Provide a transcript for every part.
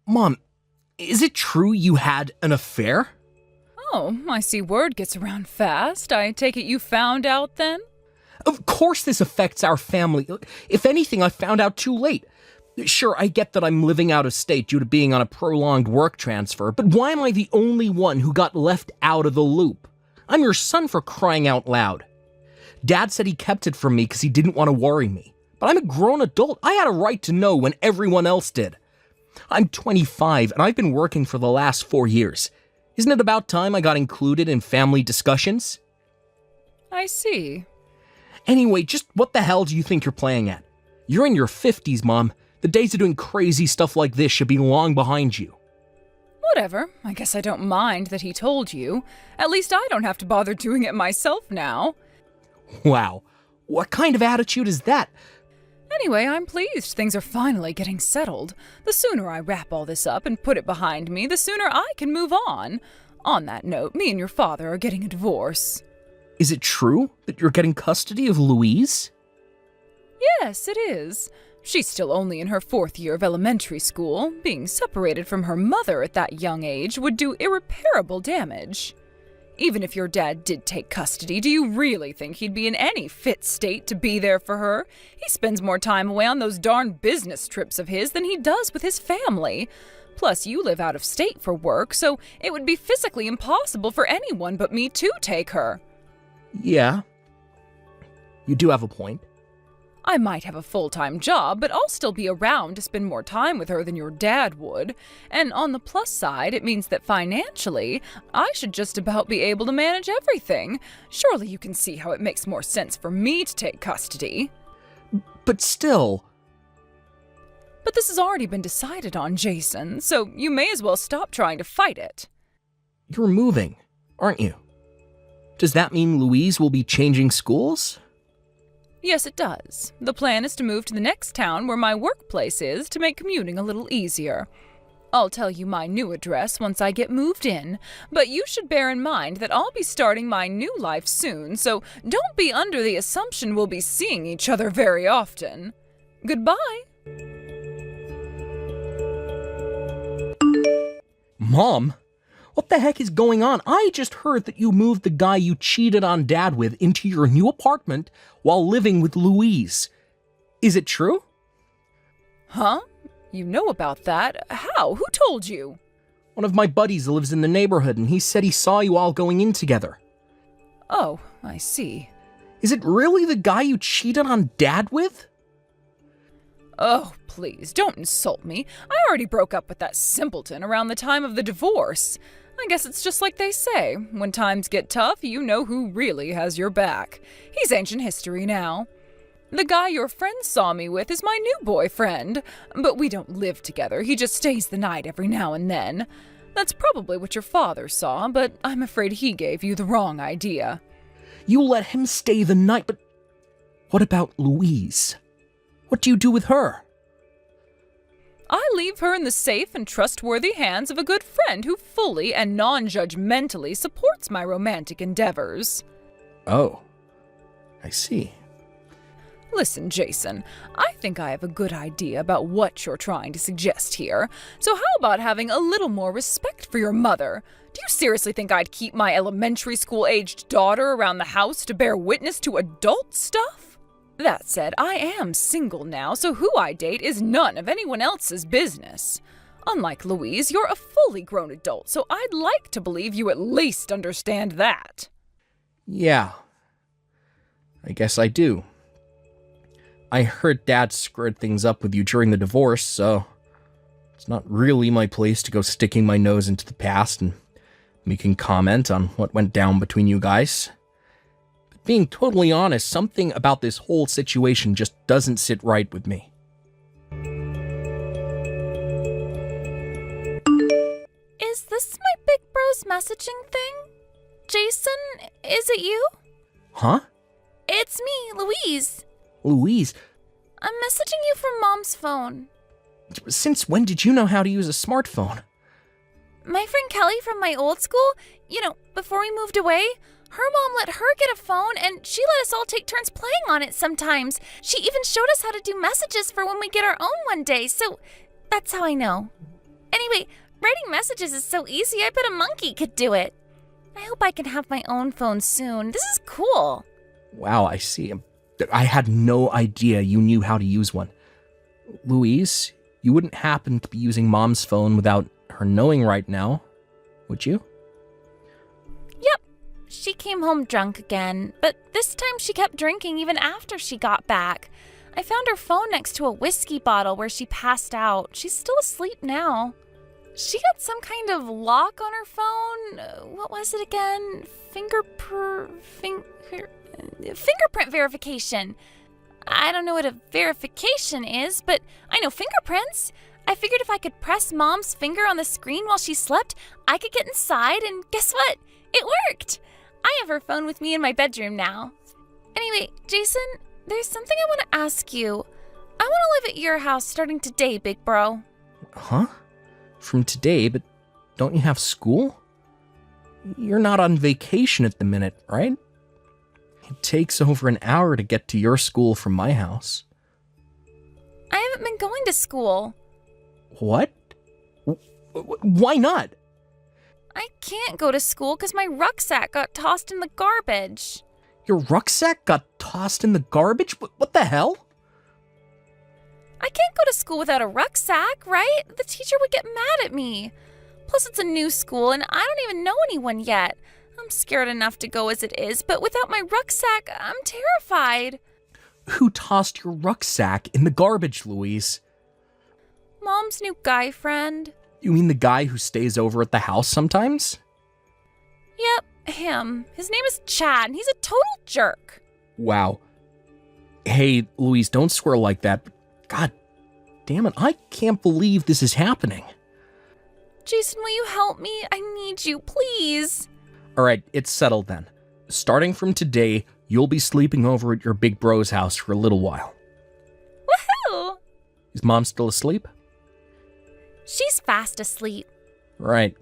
Mom, is it true you had an affair? Oh, I see word gets around fast. I take it you found out then? Of course this affects our family. If anything, I found out too late. Sure, I get that I'm living out of state due to being on a prolonged work transfer, but why am I the only one who got left out of the loop? I'm your son, for crying out loud. Dad said he kept it from me because he didn't want to worry me. But I'm a grown adult. I had a right to know when everyone else did. I'm 25 and I've been working for the last 4 years. Isn't it about time I got included in family discussions? I see. Anyway, just what the hell do you think you're playing at? You're in your 50s, Mom. The days of doing crazy stuff like this should be long behind you. Whatever. I guess I don't mind that he told you. At least I don't have to bother doing it myself now. Wow. What kind of attitude is that? Anyway, I'm pleased things are finally getting settled. The sooner I wrap all this up and put it behind me, the sooner I can move on. On that note, me and your father are getting a divorce. Is it true that you're getting custody of Louise? Yes, it is. She's still only in her 4th year of elementary school. Being separated from her mother at that young age would do irreparable damage. Even if your dad did take custody, do you really think he'd be in any fit state to be there for her? He spends more time away on those darn business trips of his than he does with his family. Plus, you live out of state for work, so it would be physically impossible for anyone but me to take her. Yeah. You do have a point. I might have a full-time job, but I'll still be around to spend more time with her than your dad would. And on the plus side, it means that financially, I should just about be able to manage everything. Surely you can see how it makes more sense for me to take custody. But still... But this has already been decided on, Jason, so you may as well stop trying to fight it. You're moving, aren't you? Does that mean Louise will be changing schools? Yes, it does. The plan is to move to the next town where my workplace is to make commuting a little easier. I'll tell you my new address once I get moved in, but you should bear in mind that I'll be starting my new life soon, so don't be under the assumption we'll be seeing each other very often. Goodbye. Mom? What the heck is going on? I just heard that you moved the guy you cheated on Dad with into your new apartment while living with Louise. Is it true? Huh? You know about that? How? Who told you? One of my buddies lives in the neighborhood, and he said he saw you all going in together. Oh, I see. Is it really the guy you cheated on Dad with? Oh, please, don't insult me. I already broke up with that simpleton around the time of the divorce. I guess it's just like they say. When times get tough, you know who really has your back. He's ancient history now. The guy your friend saw me with is my new boyfriend, but we don't live together. He just stays the night every now and then. That's probably what your father saw, but I'm afraid he gave you the wrong idea. You let him stay the night, but what about Louise? What do you do with her? I leave her in the safe and trustworthy hands of a good friend who fully and non-judgmentally supports my romantic endeavors. Oh, I see. Listen, Jason, I think I have a good idea about what you're trying to suggest here. So how about having a little more respect for your mother? Do you seriously think I'd keep my elementary school-aged daughter around the house to bear witness to adult stuff? That said, I am single now, so who I date is none of anyone else's business. Unlike Louise, you're a fully grown adult, so I'd like to believe you at least understand that. Yeah, I guess I do. I heard Dad screwed things up with you during the divorce, so it's not really my place to go sticking my nose into the past and making comment on what went down between you guys. Being totally honest, something about this whole situation just doesn't sit right with me. Is this my Big Bros messaging thing? Jason, is it you? Huh? It's me, Louise. Louise? I'm messaging you from Mom's phone. Since when did you know how to use a smartphone? My friend Kelly from my old school, before we moved away, her mom let her get a phone, and she let us all take turns playing on it sometimes. She even showed us how to do messages for when we get our own one day, so That's how I know. Anyway, writing messages is so easy, I bet a monkey could do it. I hope I can have my own phone soon. This is cool. Wow, I see. I had no idea you knew how to use one. Louise, you wouldn't happen to be using Mom's phone without her knowing right now, would you? Yep. She came home drunk again, but this time she kept drinking even after she got back. I found her phone next to a whiskey bottle where she passed out. She's still asleep now. She got some kind of lock on her phone. What was it again? Fingerprint verification. I don't know what a verification is, but I know fingerprints. I figured if I could press Mom's finger on the screen while she slept, I could get inside, and guess what? It worked! I have her phone with me in my bedroom now. Anyway, Jason, there's something I want to ask you. I want to live at your house starting today, big bro. Huh? From today, but don't you have school? You're not on vacation at the minute, right? It takes over an hour to get to your school from my house. I haven't been going to school. What? Why not? I can't go to school because my rucksack got tossed in the garbage. Your rucksack got tossed in the garbage? What the hell? I can't go to school without a rucksack, right? The teacher would get mad at me. Plus, it's a new school, and I don't even know anyone yet. I'm scared enough to go as it is, but without my rucksack, I'm terrified. Who tossed your rucksack in the garbage, Louise? Mom's new guy friend. You mean the guy who stays over at the house sometimes? Yep, him. His name is Chad, and he's a total jerk. Wow. Hey, Louise, don't swear like that. God damn it, I can't believe this is happening. Jason, will you help me? I need you, please. Alright, it's settled then. Starting from today, you'll be sleeping over at your big bro's house for a little while. Woohoo! Is Mom still asleep? She's fast asleep. Right.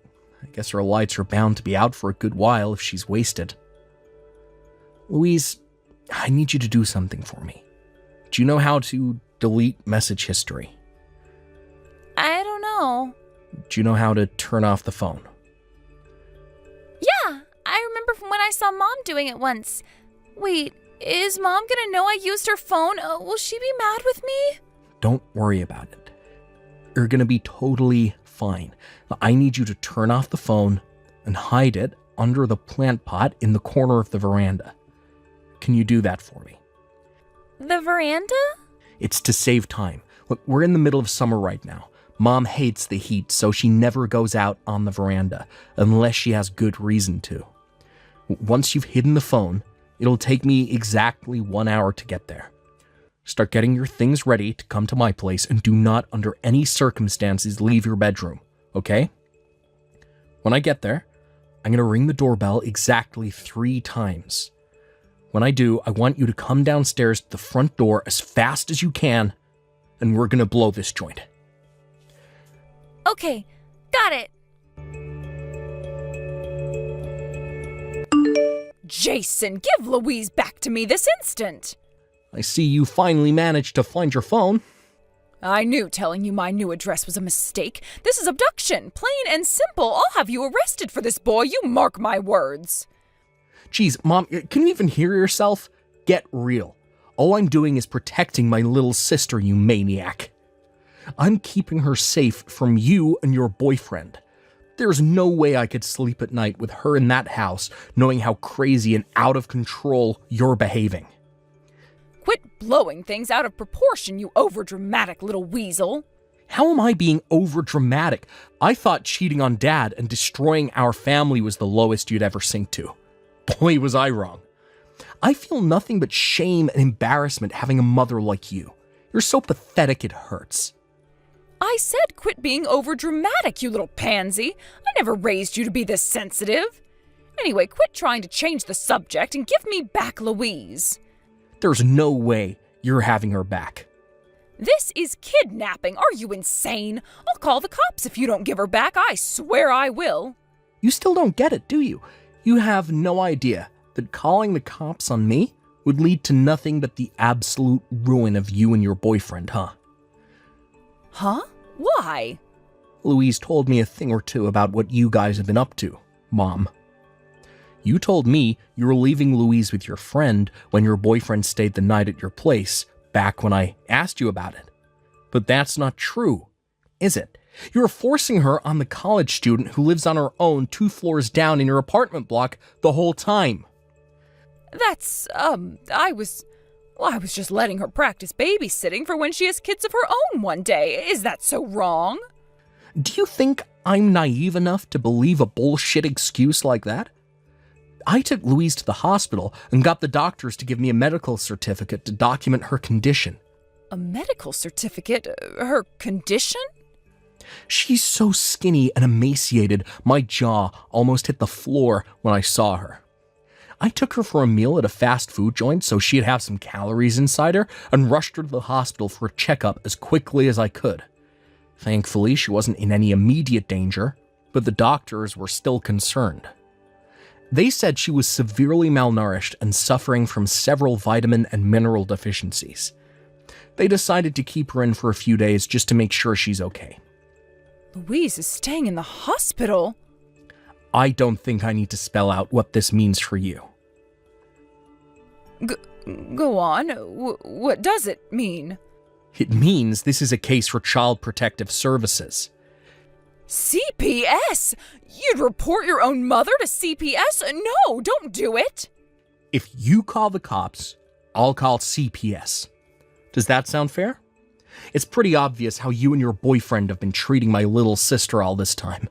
I guess her lights are bound to be out for a good while if she's wasted. Louise, I need you to do something for me. Do you know how to delete message history? I don't know. Do you know how to turn off the phone? Yeah, I remember from when I saw Mom doing it once. Wait, is Mom gonna know I used her phone? Will she be mad with me? Don't worry about it. You're gonna be totally fine. I need you to turn off the phone and hide it under the plant pot in the corner of the veranda. Can you do that for me? The veranda? It's to save time. Look, we're in the middle of summer right now. Mom hates the heat, so she never goes out on the veranda unless she has good reason to. Once you've hidden the phone, it'll take me exactly 1 hour to get there. Start getting your things ready to come to my place, and do not under any circumstances leave your bedroom, okay? When I get there, I'm going to ring the doorbell exactly 3 times. When I do, I want you to come downstairs to the front door as fast as you can, and we're going to blow this joint. Okay, got it. Jason, give Louise back to me this instant. I see you finally managed to find your phone. I knew telling you my new address was a mistake. This is abduction, plain and simple. I'll have you arrested for this, boy. You mark my words. Geez, Mom, can you even hear yourself? Get real. All I'm doing is protecting my little sister, you maniac. I'm keeping her safe from you and your boyfriend. There's no way I could sleep at night with her in that house, knowing how crazy and out of control you're behaving. Quit blowing things out of proportion, you overdramatic little weasel. How am I being overdramatic? I thought cheating on Dad and destroying our family was the lowest you'd ever sink to. Boy, was I wrong. I feel nothing but shame and embarrassment having a mother like you. You're so pathetic it hurts. I said quit being overdramatic, you little pansy. I never raised you to be this sensitive. Anyway, quit trying to change the subject and give me back Louise. There's no way you're having her back. This is kidnapping. Are you insane? I'll call the cops if you don't give her back. I swear I will. You still don't get it, do you? You have no idea that calling the cops on me would lead to nothing but the absolute ruin of you and your boyfriend, huh? Huh? Why? Louise told me a thing or two about what you guys have been up to, Mom. You told me you were leaving Louise with your friend when your boyfriend stayed the night at your place, back when I asked you about it. But that's not true, is it? You're forcing her on the college student who lives on her own 2 floors down in your apartment block the whole time. I was just letting her practice babysitting for when she has kids of her own one day. Is that so wrong? Do you think I'm naive enough to believe a bullshit excuse like that? I took Louise to the hospital and got the doctors to give me a medical certificate to document her condition. A medical certificate? Her condition? She's so skinny and emaciated, my jaw almost hit the floor when I saw her. I took her for a meal at a fast food joint so she'd have some calories inside her and rushed her to the hospital for a checkup as quickly as I could. Thankfully, she wasn't in any immediate danger, but the doctors were still concerned. They said she was severely malnourished and suffering from several vitamin and mineral deficiencies. They decided to keep her in for a few days just to make sure she's okay. Louise is staying in the hospital? I don't think I need to spell out what this means for you. Go on. What does it mean? It means this is a case for Child Protective Services. CPS? You'd report your own mother to CPS? No, don't do it. If you call the cops, I'll call CPS. Does that sound fair? It's pretty obvious how you and your boyfriend have been treating my little sister all this time.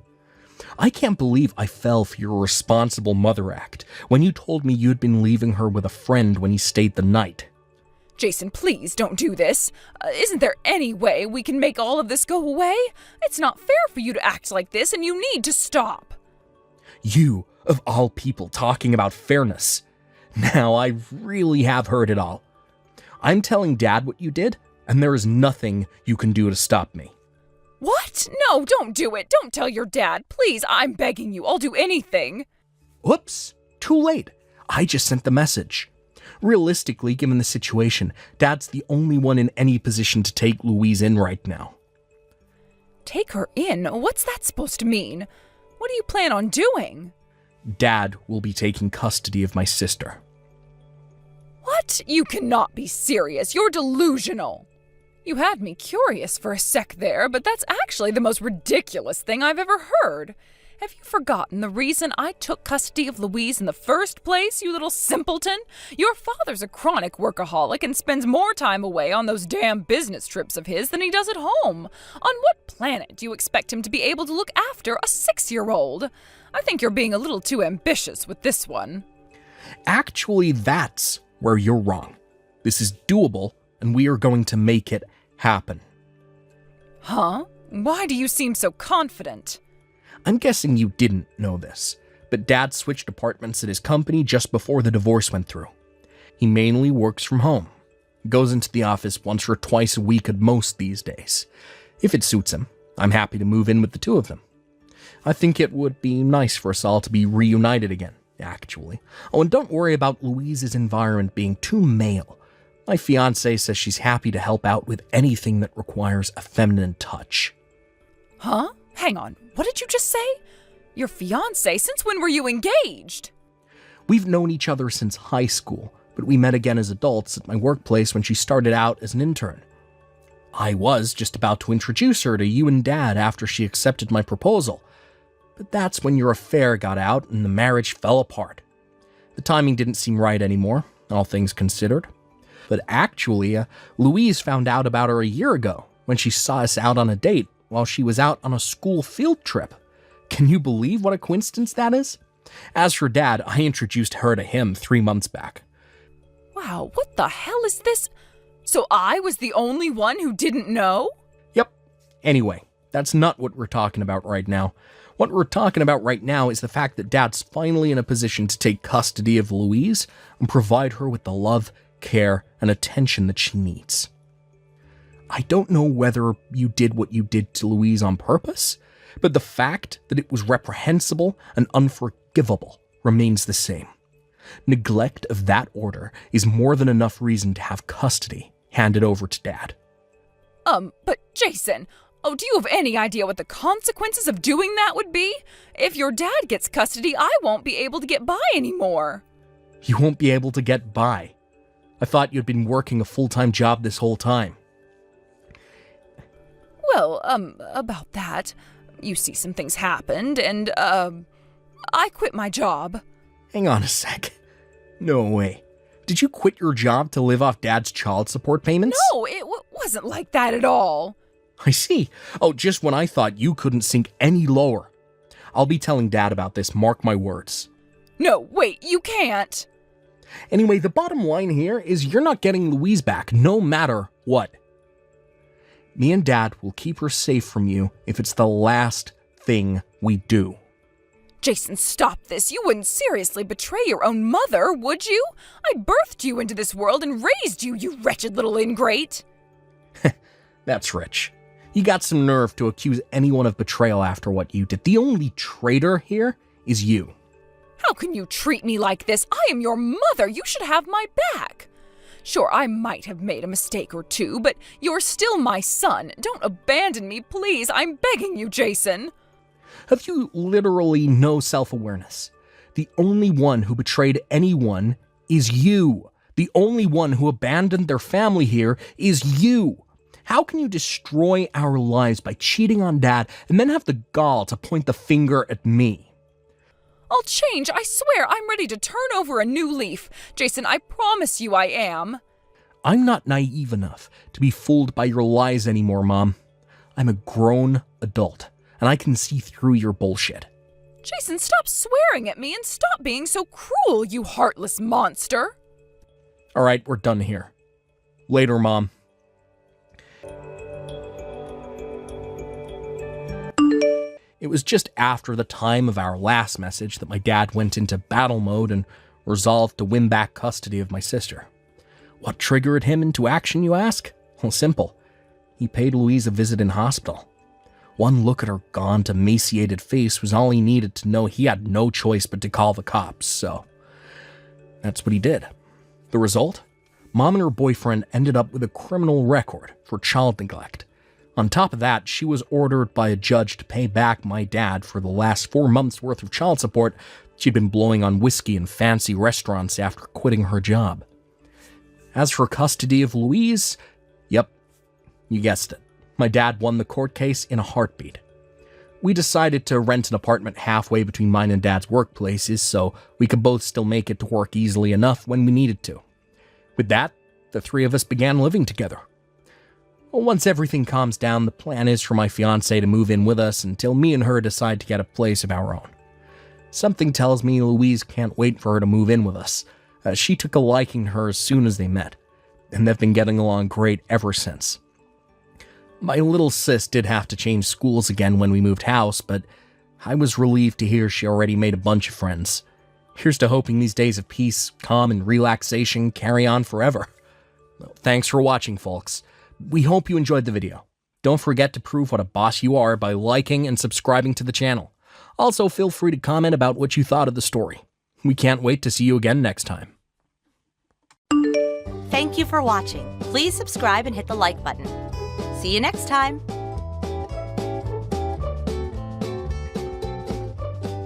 I can't believe I fell for your responsible mother act when you told me you'd been leaving her with a friend when he stayed the night. Jason, please don't do this. Isn't there any way we can make all of this go away? It's not fair for you to act like this, and you need to stop. You, of all people, talking about fairness. Now I really have heard it all. I'm telling Dad what you did, and there is nothing you can do to stop me. What? No, don't do it. Don't tell your dad. Please, I'm begging you. I'll do anything. Oops, too late. I just sent the message. Realistically, given the situation, Dad's the only one in any position to take Louise in right now. Take her in? What's that supposed to mean? What do you plan on doing? Dad will be taking custody of my sister. What? You cannot be serious. You're delusional. You had me curious for a sec there, but that's actually the most ridiculous thing I've ever heard. Have you forgotten the reason I took custody of Louise in the first place, you little simpleton? Your father's a chronic workaholic and spends more time away on those damn business trips of his than he does at home. On what planet do you expect him to be able to look after a 6-year-old? I think you're being a little too ambitious with this one. Actually, that's where you're wrong. This is doable, and we are going to make it happen. Huh? Why do you seem so confident? I'm guessing you didn't know this, but Dad switched apartments at his company just before the divorce went through. He mainly works from home. Goes into the office once or twice a week at most these days. If it suits him, I'm happy to move in with the two of them. I think it would be nice for us all to be reunited again, actually. Oh, and don't worry about Louise's environment being too male. My fiancée says she's happy to help out with anything that requires a feminine touch. Huh? Hang on, what did you just say? Your fiancé? Since when were you engaged? We've known each other since high school, but we met again as adults at my workplace when she started out as an intern. I was just about to introduce her to you and Dad after she accepted my proposal, but that's when your affair got out and the marriage fell apart. The timing didn't seem right anymore, all things considered. But actually, Louise found out about her a year ago when she saw us out on a date while she was out on a school field trip. Can you believe what a coincidence that is? As for Dad, I introduced her to him 3 months back. Wow, what the hell is this? So I was the only one who didn't know? Yep. Anyway, that's not what we're talking about right now. What we're talking about right now is the fact that Dad's finally in a position to take custody of Louise and provide her with the love, care, and attention that she needs. I don't know whether you did what you did to Louise on purpose, but the fact that it was reprehensible and unforgivable remains the same. Neglect of that order is more than enough reason to have custody handed over to Dad. But Jason, Oh, do you have any idea what the consequences of doing that would be? If your dad gets custody, I won't be able to get by anymore. You won't be able to get by. I thought you'd been working a full-time job this whole time. Well, about that, you see, some things happened, and, I quit my job. Hang on a sec. No way. Did you quit your job to live off Dad's child support payments? No, it wasn't like that at all. I see. Oh, just when I thought you couldn't sink any lower. I'll be telling Dad about this, mark my words. No, wait, you can't. Anyway, the bottom line here is you're not getting Louise back, no matter what. Me and Dad will keep her safe from you if it's the last thing we do. Jason, stop this. You wouldn't seriously betray your own mother, would you? I birthed you into this world and raised you, you wretched little ingrate. That's rich. You got some nerve to accuse anyone of betrayal after what you did. The only traitor here is you. How can you treat me like this? I am your mother. You should have my back. Sure, I might have made a mistake or two, but you're still my son. Don't abandon me, please. I'm begging you, Jason. Have you literally no self-awareness? The only one who betrayed anyone is you. The only one who abandoned their family here is you. How can you destroy our lives by cheating on Dad and then have the gall to point the finger at me? I'll change, I swear. I'm ready to turn over a new leaf. Jason, I promise you I am. I'm not naive enough to be fooled by your lies anymore, Mom. I'm a grown adult, and I can see through your bullshit. Jason, stop swearing at me and stop being so cruel, you heartless monster. All right, we're done here. Later, Mom. It was just after the time of our last message that my dad went into battle mode and resolved to win back custody of my sister. What triggered him into action, you ask? Well, simple. He paid Louise a visit in hospital. One look at her gaunt, emaciated face was all he needed to know he had no choice but to call the cops, so that's what he did. The result? Mom and her boyfriend ended up with a criminal record for child neglect. On top of that, she was ordered by a judge to pay back my dad for the last 4 months' worth of child support she'd been blowing on whiskey and fancy restaurants after quitting her job. As for custody of Louise, yep, you guessed it. My dad won the court case in a heartbeat. We decided to rent an apartment halfway between mine and Dad's workplaces so we could both still make it to work easily enough when we needed to. With that, the three of us began living together. Well, once everything calms down, the plan is for my fiancée to move in with us until me and her decide to get a place of our own. Something tells me Louise can't wait for her to move in with us. She took a liking to her as soon as they met, and they've been getting along great ever since. My little sis did have to change schools again when we moved house, but I was relieved to hear she already made a bunch of friends. Here's to hoping these days of peace, calm, and relaxation carry on forever. Well, thanks for watching, folks. We hope you enjoyed the video. Don't forget to prove what a boss you are by liking and subscribing to the channel. Also, feel free to comment about what you thought of the story. We can't wait to see you again next time. Thank you for watching. Please subscribe and hit the like button. See you next time.